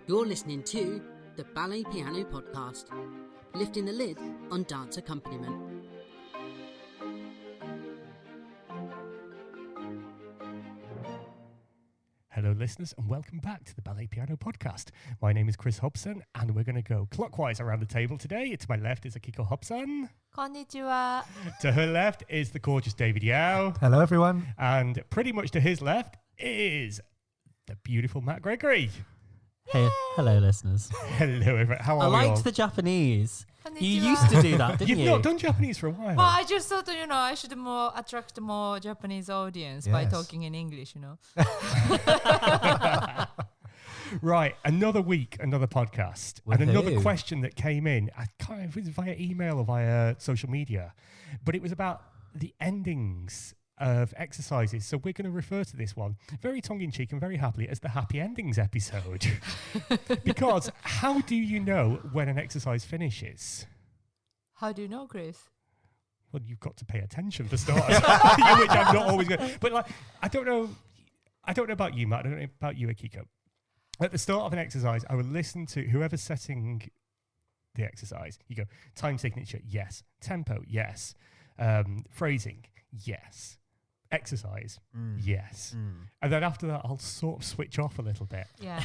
You're listening to the Ballet Piano Podcast, lifting the lid on dance accompaniment. Hello listeners and welcome back to the Ballet Piano Podcast. My name is Chris Hobson and we're going to go clockwise around the table today. To my left is Akiko Hobson. Konnichiwa. To her left is the gorgeous David Yao. Hello everyone. And pretty much to his left is the beautiful Matt Gregory. Hey, hello listeners. Hello everyone. How are I we all? liked the Japanese. Konnichiwa. You used to do that, didn't You've you? not done Japanese for a while. Well, I just thought, I should attract more Japanese audience by Yes. talking in English, Right, another week, another podcast, and another Woohoo. question that came in. I can't remember if it was via email or via social media, but it was about the endings of exercises. So we're going to refer to this one very tongue-in-cheek and very happily as the happy endings episode. Because how do you know when an exercise finishes? How do you know, Chris? Well, you've got to pay attention for starters, which I'm not always good. But like, I don't know about you, Matt. I don't know about you, Akiko. At the start of an exercise, I will listen to whoever's setting the exercise. You go, time signature, yes. Tempo, yes. Phrasing, yes. Exercise, yes. And then after that, I'll sort of switch off a little bit. Yeah.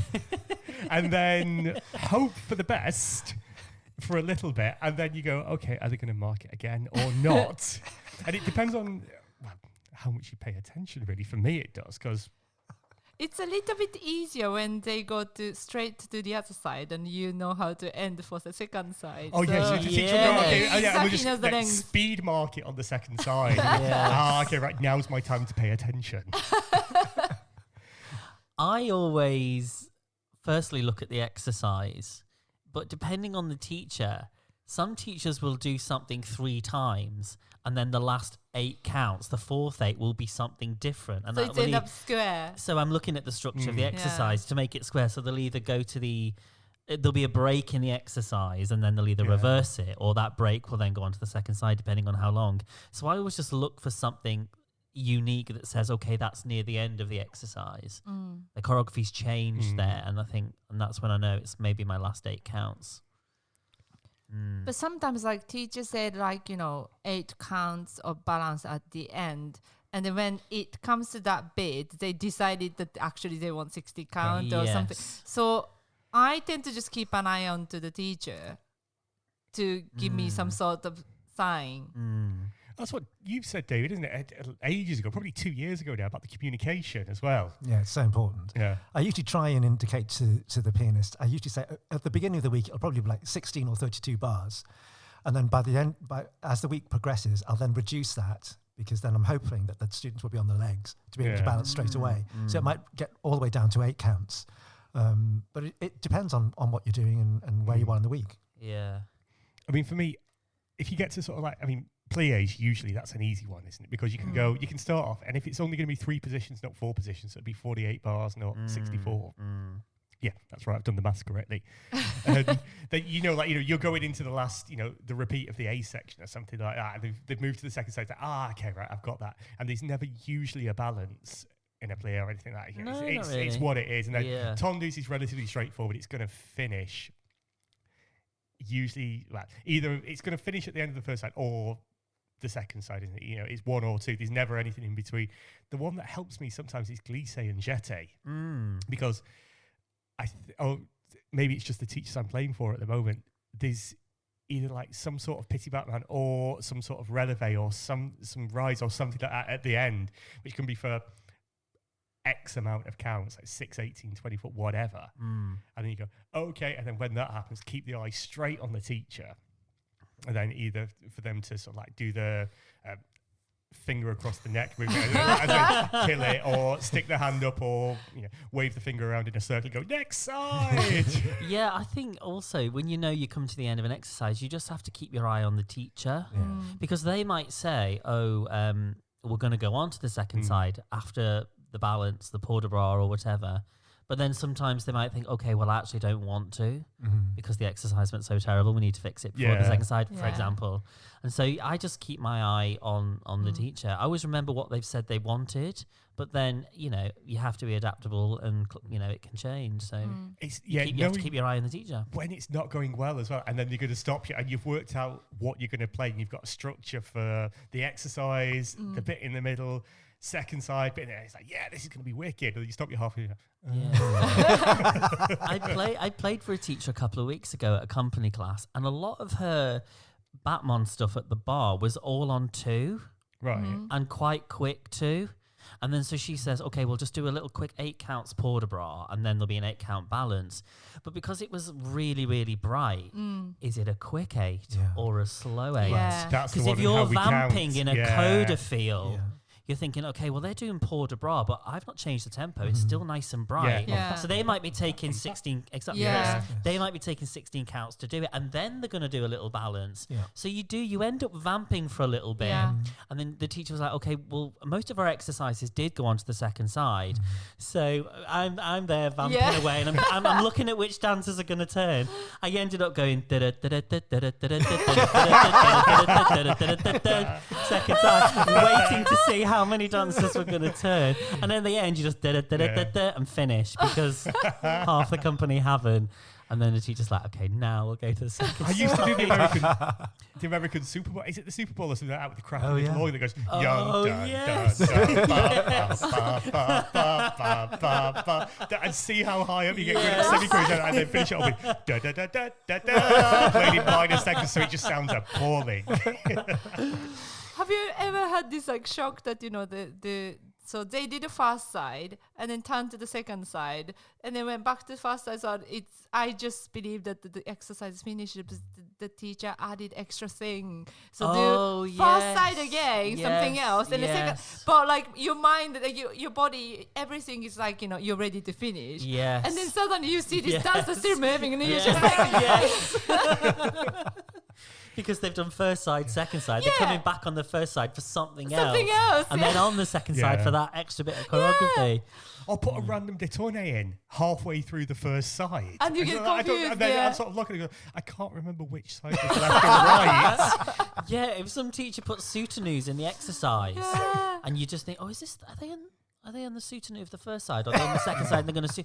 And then hope for the best for a little bit. And then you go, okay, are they going to mark it again or not? And it depends on how much you pay attention, really. For me, it does, because... It's a little bit easier when they go straight to the other side and you know how to end for the second side. Oh, yeah, so you can teach them, Yeah. okay, we'll Exactly just knows the length. speed mark it on the second side. Yes. Okay, right, now's my time to pay attention. I always firstly look at the exercise, but depending on the teacher, some teachers will do something 3 times and then the last 8 counts. The fourth 8 will be something different. And So that it's will end up square. So I'm looking at the structure of the Yeah. exercise to make it square. So they'll either go to there'll be a break in the exercise and then they'll either reverse it, or that break will then go on to the second side depending on how long. So I always just look for something unique that says, okay, that's near the end of the exercise. The choreography's changed there, and that's when I know it's maybe my last 8 counts. But sometimes teachers said 8 counts of balance at the end. And then when it comes to that bit, they decided that actually they want 60 count or something. Yes. So I tend to just keep an eye on to the teacher to give me some sort of sign. That's what you've said, David, isn't it? Ages ago, probably 2 years ago now, about the communication as well. Yeah, it's so important. Yeah. I usually try and indicate to the pianist. I usually say at the beginning of the week, it'll probably be like 16 or 32 bars. And then by the end, as the week progresses, I'll then reduce that, because then I'm hoping that the students will be on the legs to be able to balance straight away. So it might get all the way down to 8 counts. But it depends on what you're doing and where you are in the week. Yeah. I mean, for me, if you get to sort of pliés, usually that's an easy one, isn't it? Because you can you can start off, and if it's only going to be 3 positions, not 4 positions, so it'd be 48 bars, not 64. Yeah, that's right. I've done the maths correctly. Then you're going into the last, the repeat of the A section or something like that, and they've moved to the second side. Okay, right, I've got that. And there's never usually a balance in a plié or anything like that. No, It's not really. what it is. And then Yeah. tondus is relatively straightforward. It's going to finish usually, either it's going to finish at the end of the first side or the second side, isn't it? It's 1 or 2. There's never anything in between. The one that helps me sometimes is glissé and jeté, because maybe it's just the teachers I'm playing for at the moment. There's either some sort of pity batman or some sort of releve or some rise or something like that at the end, which can be for X amount of counts, like 6, 18, 24, whatever. And then you go, okay. And then when that happens, keep the eye straight on the teacher. And then either for them to sort of do the finger across the neck movement and then kill it, or stick the hand up, or wave the finger around in a circle and go, next side. Yeah, I think also when you come to the end of an exercise, you just have to keep your eye on the teacher, because they might say, we're going to go on to the second side after the balance, the port de bras or whatever. But then sometimes they might think, okay, well, I actually don't want to, because the exercise went so terrible. We need to fix it before the Yeah. second side, for Yeah. example. And so I just keep my eye on the teacher. I always remember what they've said they wanted, but then, you know, you have to be adaptable and, you know, it can change. So It's you have to knowing keep your eye on the teacher. when it's not going well as well, and then they're going to stop you, and you've worked out what you're going to play, and you've got a structure for the exercise, the bit in the middle, second side bit, and it's like, yeah, this is going to be wicked. And you stop you halfway. Yeah. I played for a teacher a couple of weeks ago at a company class, and a lot of her Batman stuff at the bar was all on 2 Right. and quite quick too. And then so she says, okay, we'll just do a little quick 8 counts port de bras, and then there'll be an 8 count balance. But because it was really, really bright, is it a quick 8 or a slow 8? Yeah. That's the Because one if in you're how we vamping count. in a coda feel, Yeah. you're thinking, okay, well, they're doing port de bras, but I've not changed the tempo. It's still nice and bright. Yeah. So they might be taking 16, exactly. Yeah. They might be taking 16 counts to do it, and then they're going to do a little balance. Yeah. So you end up vamping for a little bit. Yeah. And then the teacher was like, okay, well, most of our exercises did go on to the second side. So I'm there vamping away, and I'm looking at which dancers are going to turn. I ended up going second side, waiting to see how many dancers were going to turn. And then at the end, you just and finish because half the company haven't. And then the teacher's like, okay, now we'll go to the second I used to do the American Super Bowl. Is it the Super Bowl or something like that with the crap little organ that goes young, yes. and see how high up you get with semicolons and then finish it off with da da da da da da, played in minor seconds, so it just sounds appalling. Have you ever had this like shock that, you know, so they did the first side and then turned to the second side and then went back to the first side. So I just believe that the exercise is finished. The teacher added extra thing. So do first side again, something else. And the second, but like your mind, your body, everything is like, you know, you're ready to finish. Yes. And then suddenly you see this dancer still moving and then you're Yes. just like, Because they've done first side, second side. They're coming back on the first side for something else. And then on the second side for that extra bit of choreography. Or put a random détourné in halfway through the first side. And you get confused, and then I'm sort of looking and go, I can't remember which side was left or right. Yeah, if some teacher puts soutenoos in the exercise and you just think, oh, are they on the soutenue of the first side or are they on the second side and they're going to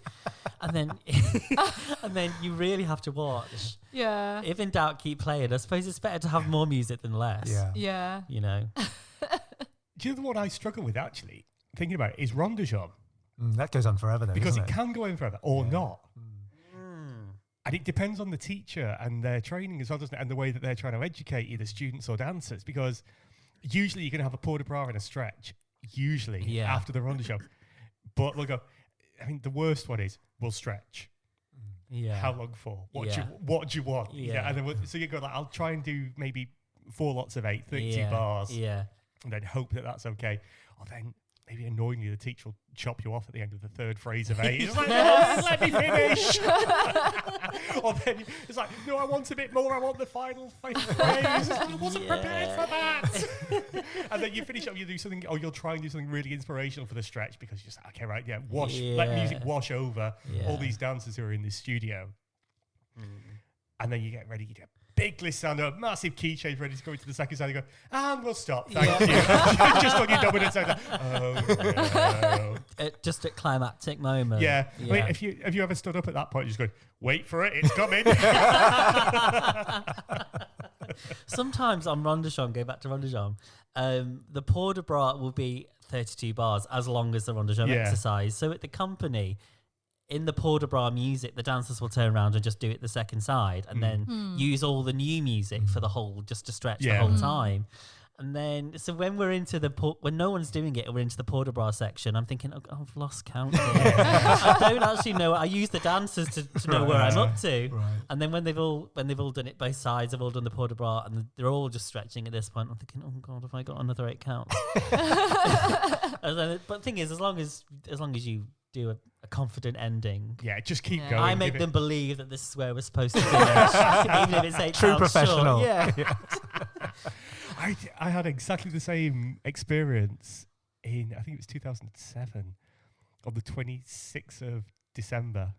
and then you really have to watch. yeah. If in doubt, keep playing. I suppose it's better to have more music than less. Yeah. You know. Do you know what I struggle with actually, thinking about it, is rondejom. That goes on forever though, Because doesn't it can go in forever or not. Mm. And it depends on the teacher and their training as well, doesn't it? And the way that they're trying to educate either students or dancers. Because usually you're going to have a port de bras and a stretch, usually after the rondejom. But look, I mean, the worst one is we'll stretch. Yeah. How long for? What do you want? Yeah. And then so you go like, I'll try and do maybe 4 lots of 8, 32 bars. Yeah. And then hope that that's okay. Or then maybe annoyingly the teacher will chop you off at the end of the 3rd phrase of 8. It's like, no, let me finish. Or then it's like, no, I want a bit more. I want the final phrase. I wasn't prepared for that. And then you finish up, you do something, or you'll try and do something really inspirational for the stretch because you're just like, okay, right, let music wash over all these dancers who are in this studio. And then you get ready, you get big glissando, a massive key change ready to go into the second side. You go, and we'll stop. Thank you. Just on your dominant side. Oh, no. Just at climactic moment. Yeah. I mean, have you ever stood up at that point, just going, wait for it, it's coming. Sometimes on rondejom, go back to rondejom, the port de bras will be 32 bars as long as the rondejom exercise. So at the company, in the port de bras music, the dancers will turn around and just do it the second side and then use all the new music for the whole, just to stretch the whole time. And then, so when we're into when no one's doing it and we're into the port de bras section, I'm thinking, oh, I've lost count here. I don't actually know. I use the dancers to know where I'm up to. Right. And then when they've all done it both sides, they've all done the port de bras and they're all just stretching at this point. I'm thinking, oh God, have I got another 8 counts? But the thing is, as long as you do a confident ending. Yeah, just keep going. I make them believe that this is where we're supposed to finish, even if it's 8 True counts professional. short. Yeah. I had exactly the same experience in, I think it was 2007, on the 26th of December.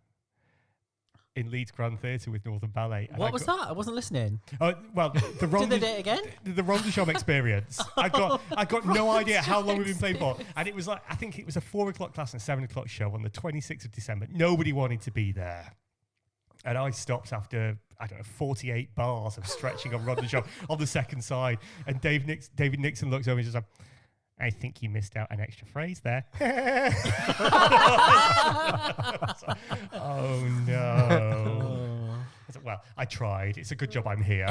in Leeds Grand Theatre with Northern Ballet. And What was that? I wasn't listening. Well, the Did they do it again? The Rondesham experience. I got no idea how long we've been playing for, and it was like, I think it was a 4 o'clock class and a 7 o'clock show on the 26th of December. Nobody wanted to be there, and I stopped after 48 bars of stretching on Rondesham on the second side, and David Nixon looks over and just like, I think you missed out an extra phrase there. Oh no. I said, well, I tried. It's a good job I'm here.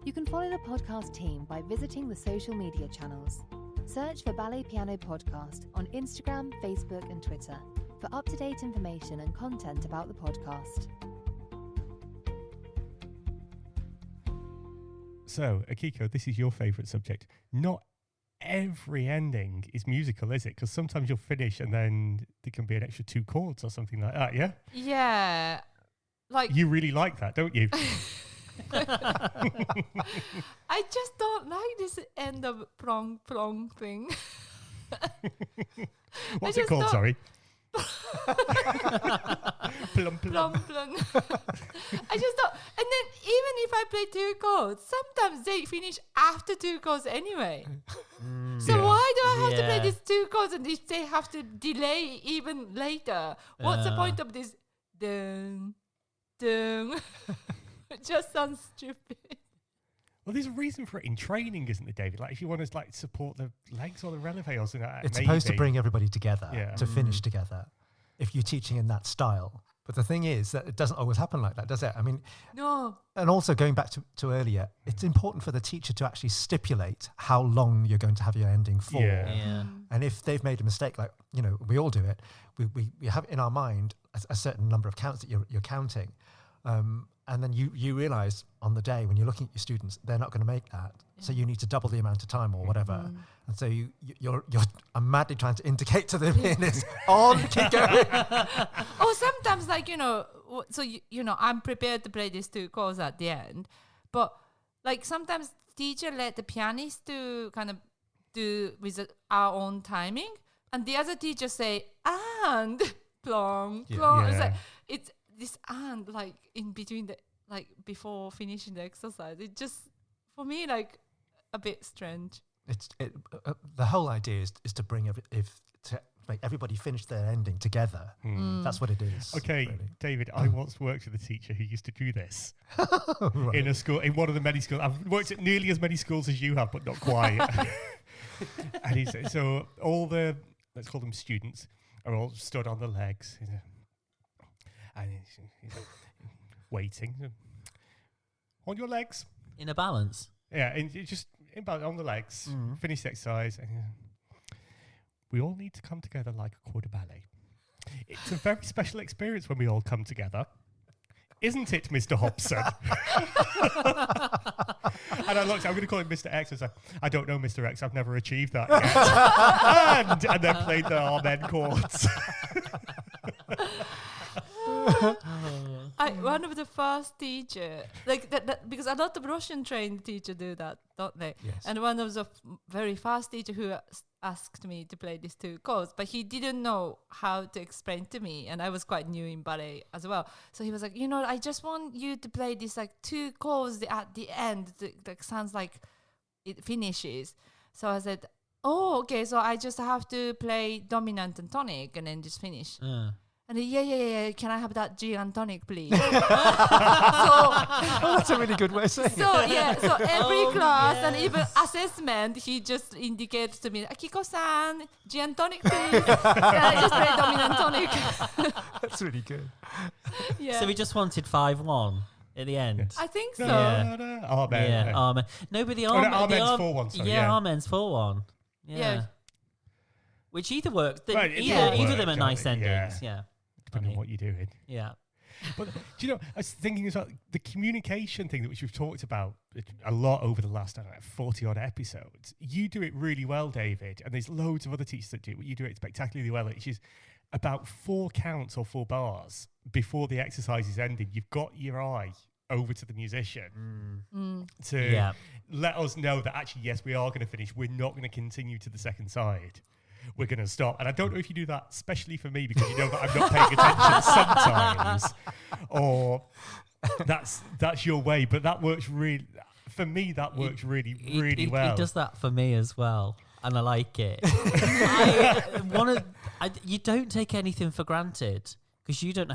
You can follow the podcast team by visiting the social media channels. Search for Ballet Piano Podcast on Instagram, Facebook and Twitter for up-to-date information and content about the podcast. So, Akiko, this is your favourite subject. Not every ending is musical, is it? Because sometimes you'll finish and then there can be an extra 2 chords or something like that, yeah? Yeah. Like You really like that, don't you? I just don't like this end of plong plong thing. What's I it just called, don't- sorry? Plum, plum. Plum plum. I just don't. And then even if I play 2 chords, sometimes they finish after 2 chords anyway. So Yeah. why do I have to play Yeah. these 2 chords, and if they have to delay even later? What's the point of this? Dun, dun. It just sounds stupid. Well, there's a reason for it in training, isn't there, David? Like, if you want to like support the legs or the releve or something like that, It's supposed to maybe. bring everybody together Yeah. to finish together if you're teaching in that style. But the thing is that it doesn't always happen like that, does it? I mean, No. and also going back to earlier, it's important for the teacher to actually stipulate how long you're going to have your ending for. Yeah. Yeah. And if they've made a mistake, like, you know, we all do it, we have in our mind a certain number of counts that you're counting. And then you realize on the day when you're looking at your students, they're not going to make that. So you need to double the amount of time or whatever. And so you're I'm madly trying to indicate to the pianist, keep going. Or sometimes, like, so I'm prepared to play these 2 chords at the end, but like sometimes teacher let the pianist to kind of do with our own timing, and the other teacher say and plong plong. It's Yeah. like it's this and like in between before finishing the exercise. It just for me like a bit strange. The whole idea is to bring to make everybody finish their ending together. That's what it is. Okay, really. David, I once worked with a teacher who used to do this Right. in a school, in one of the many schools. I've worked at nearly as many schools as you have, but not quite. And so all the, let's call them students, are all stood on the legs, and he's waiting. On your legs. In a balance. Yeah, and you just on the legs, finish the exercise. And, we all need to come together like a corps de ballet. It's a very special experience when we all come together. Isn't it, Mr. Hobson? And I looked, I'm going to call him Mr. X. I was like, I don't know, Mr. X. I've never achieved that yet. and then played the Amen chords. One of the first teacher, like that because a lot of Russian trained teacher do that, don't they? Yes. And one of the very fast teacher who asked me to play these 2 chords, but he didn't know how to explain to me, and I was quite new in ballet as well. So he was like, I just want you to play these like 2 chords at the end that sounds like it finishes. So I said, oh, okay, so I just have to play dominant and tonic and then just finish. And he, yeah. Can I have that G and tonic, please? That's a really good way of saying it. So every class and even assessment, he just indicates to me, Akiko-san, G and tonic, please. And I just play dominant tonic. That's really good. Yeah. So we just wanted 5-1 at the end. I think so. Yeah. Amen. Yeah, Amen. No, but the no, Amen. Amen's the 4-1, sorry, yeah, yeah. Amen's 4-1. Yeah. Which either works. Right, it either will of them are work, nice can't it? endings. Yeah. Depending on what you're doing. Yeah. But do you know, I was thinking as well, the communication thing which we've talked about a lot over the last 40 odd episodes. You do it really well, David, and there's loads of other teachers that do it, but you do it spectacularly well. Which is about 4 counts or 4 bars before the exercise is ended. You've got your eye over to the musician to let us know that actually, yes, we are going to finich. We're not going to continue to the second side. we're going to stop. And I don't know if you do that, especially for me, because you know that I'm not paying attention sometimes, or that's your way. But that works really, for me, that works really well. It does that for me as well. And I like it. You don't take anything for granted because you don't know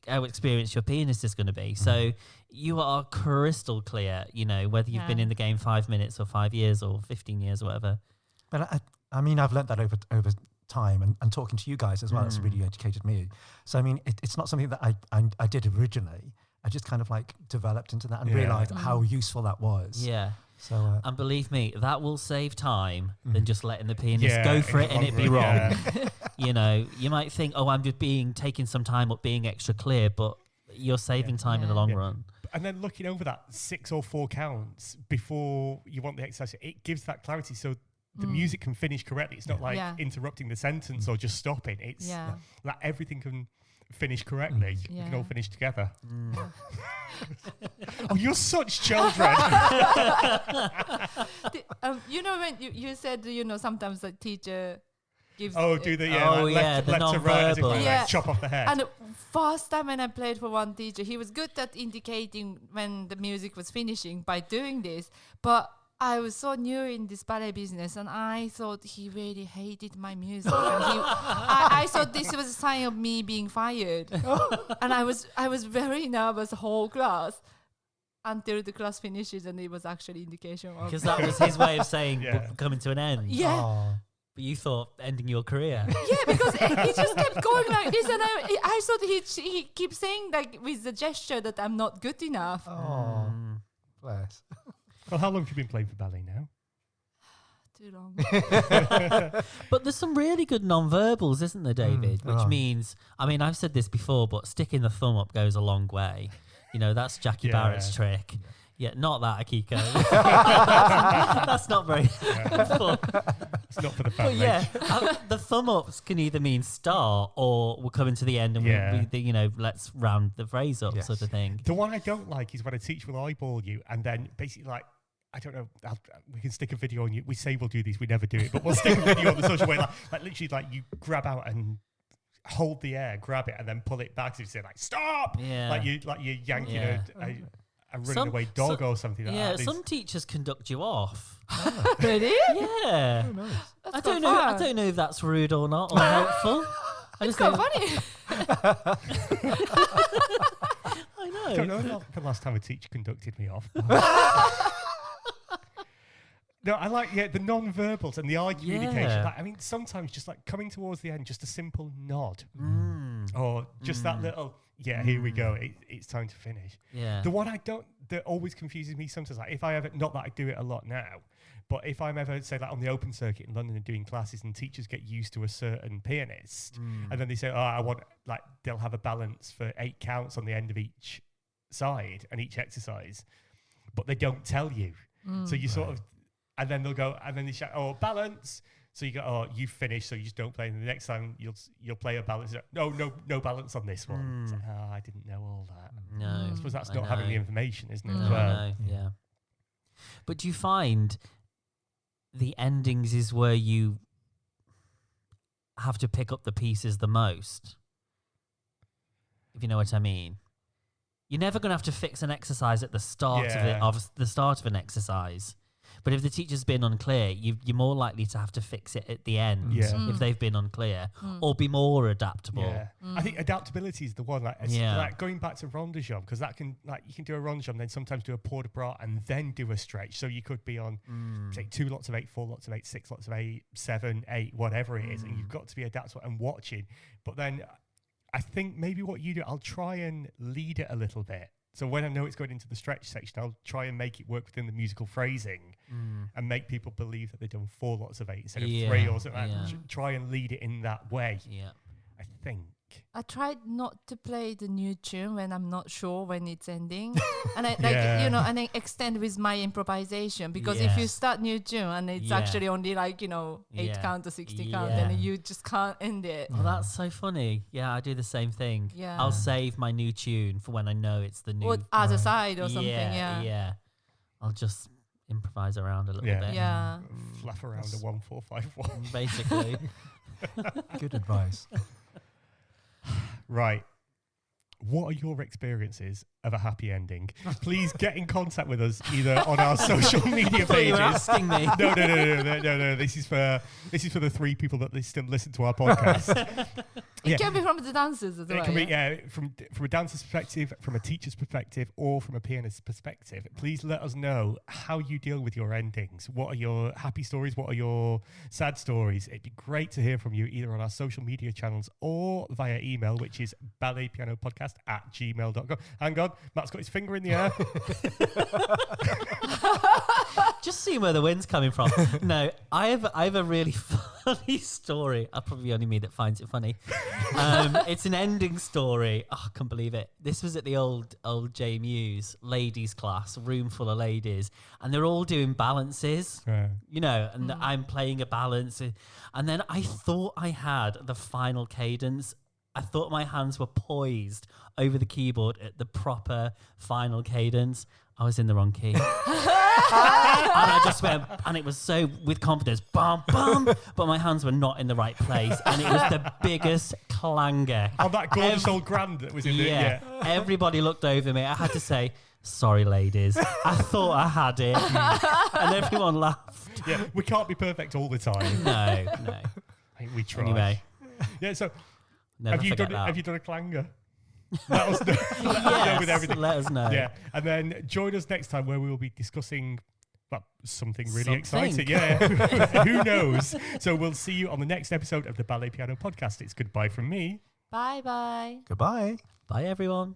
how experienced your pianist is going to be. So you are crystal clear, whether you've been in the game 5 minutes or 5 years or 15 years or whatever. But I mean, I've learnt that over time and talking to you guys as well. It's really educated me. So, I mean, it's not something that I did originally. I just kind of like developed into that and realised how useful that was. Yeah. So, and believe me, that will save time than just letting the pianist go for it and it be wrong. Yeah. You might think, oh, I'm just taking some time up being extra clear, but you're saving time in the long run. And then looking over that 6 or 4 counts before you want the exercise, it gives that clarity so the music can finish correctly. It's not like interrupting the sentence or just stopping. It's like everything can finish correctly. We can all finish together. Oh, you're such children. When you said, sometimes the teacher gives... the left to right, as if non-verbal. chop off the head. And first time when I played for one teacher, he was good at indicating when the music was finishing by doing this. But I was so new in this ballet business, and I thought he really hated my music. And I thought this was a sign of me being fired. And I was very nervous the whole class until the class finishes, and it was actually indication of... Because that was his way of saying coming to an end. Yeah. oh. But you thought ending your career. Yeah, because he just kept going like this, and I thought he keeps saying like with the gesture that I'm not good enough. Oh, bless. Well, how long have you been playing for ballet now? Too long. But there's some really good non-verbals, isn't there, David? Which means, I mean, I've said this before, but sticking the thumb up goes a long way. That's Jackie Barrett's trick. Yeah, not that, Akiko. That's not very fun. It's not for the family. But the thumb ups can either mean start or we're coming to the end and we let's round the phrase up sort of thing. The one I don't like is when a teacher will eyeball you and then basically like, I don't know, we can stick a video on you. We say we'll do these, we never do it, but we'll stick a video on the social way, like literally like you grab out and hold the air, grab it and then pull it back. So you say like, stop! Yeah. Like you're yanking a running away dog or something like that. Yeah, some teachers conduct you off. Really? Yeah. Oh, nice. I don't know if that's rude or not or helpful. It's quite funny. I know. I don't know the last time a teacher conducted me off. No, I like the non-verbals and the eye communication. Like, I mean, sometimes just like coming towards the end, just a simple nod, or just that little here we go. It's time to finish. Yeah. The one that always confuses me sometimes, like if I ever, not that I do it a lot now, but if I'm ever say like on the open circuit in London and doing classes and teachers get used to a certain pianist, and then they say, I want like they'll have a balance for 8 counts on the end of each side and each exercise, but they don't tell you. So you sort of. And then they'll go, and then they shout, balance. So you go, you've finished, so you just don't play. And the next time you'll play a balance. No balance on this one. It's like, I didn't know all that. No. I suppose that's not having the information, isn't it? No, As well? I know, yeah. But do you find the endings is where you have to pick up the pieces the most? If you know what I mean. You're never going to have to fix an exercise at the start of the start of an exercise. But if the teacher's been unclear, you're more likely to have to fix it at the end if they've been unclear, or be more adaptable. Yeah. I think adaptability is the one. Like going back to rondejambe, because that can you can do a rondejambe, then sometimes do a port de bras, and then do a stretch. So you could be on say 2 lots of 8, 4 lots of 8, 6 lots of 8, 7, 8, whatever it is, and you've got to be adaptable and watching. But then I think maybe what you do, I'll try and lead it a little bit. So when I know it's going into the stretch section, I'll try and make it work within the musical phrasing and make people believe that they've done 4 lots of 8 instead of 3 or something. Try and lead it in that way. Yeah, I think. I tried not to play the new tune when I'm not sure when it's ending, and and then extend with my improvisation, because if you start new tune and it's actually only 8 count or 60 count, then you just can't end it. Oh, that's so funny. Yeah, I do the same thing. Yeah, I'll save my new tune for when I know it's the new or other side or something. Yeah. I'll just improvise around a little Yeah. bit. Yeah. Fluff around a 1-4-5-1. Basically. Good advice. Right. What are your experiences of a happy ending? Please get in contact with us either on our social media I thought you were pages. asking me. No. This is for the 3 people that still listen to our podcast. It can be from the dancers as well. It can be from a dancer's perspective, from a teacher's perspective, or from a pianist's perspective. Please let us know how you deal with your endings. What are your happy stories? What are your sad stories? It'd be great to hear from you either on our social media channels or via email, which is balletpianopodcast@gmail.com. Hang on, Matt's got his finger in the air. Just seeing where the wind's coming from. No, I have a really funny story. Probably only me that finds it funny. It's an ending story. Oh, I can't believe it. This was at the old JMU's ladies class, room full of ladies, and they're all doing balances, you know, and I'm playing a balance. And then I thought I had the final cadence. I thought my hands were poised over the keyboard at the proper final cadence. I was in the wrong key. And I just went, and it was so with confidence, bum, bum, but my hands were not in the right place. And it was the biggest clanger. On that gorgeous old grand that was in there. Yeah. Everybody looked over me. I had to say, sorry, ladies. I thought I had it. And everyone laughed. Yeah, we can't be perfect all the time. No. I think we try. Anyway, Yeah, so never have you forget done that. Have you done a clanger? Let us know with everything. Let us know. Yeah, and then join us next time where we will be discussing something really Something. exciting. Yeah, who knows? So we'll see you on the next episode of the Ballet Piano Podcast. It's goodbye from me. Bye bye. Goodbye. Bye, everyone.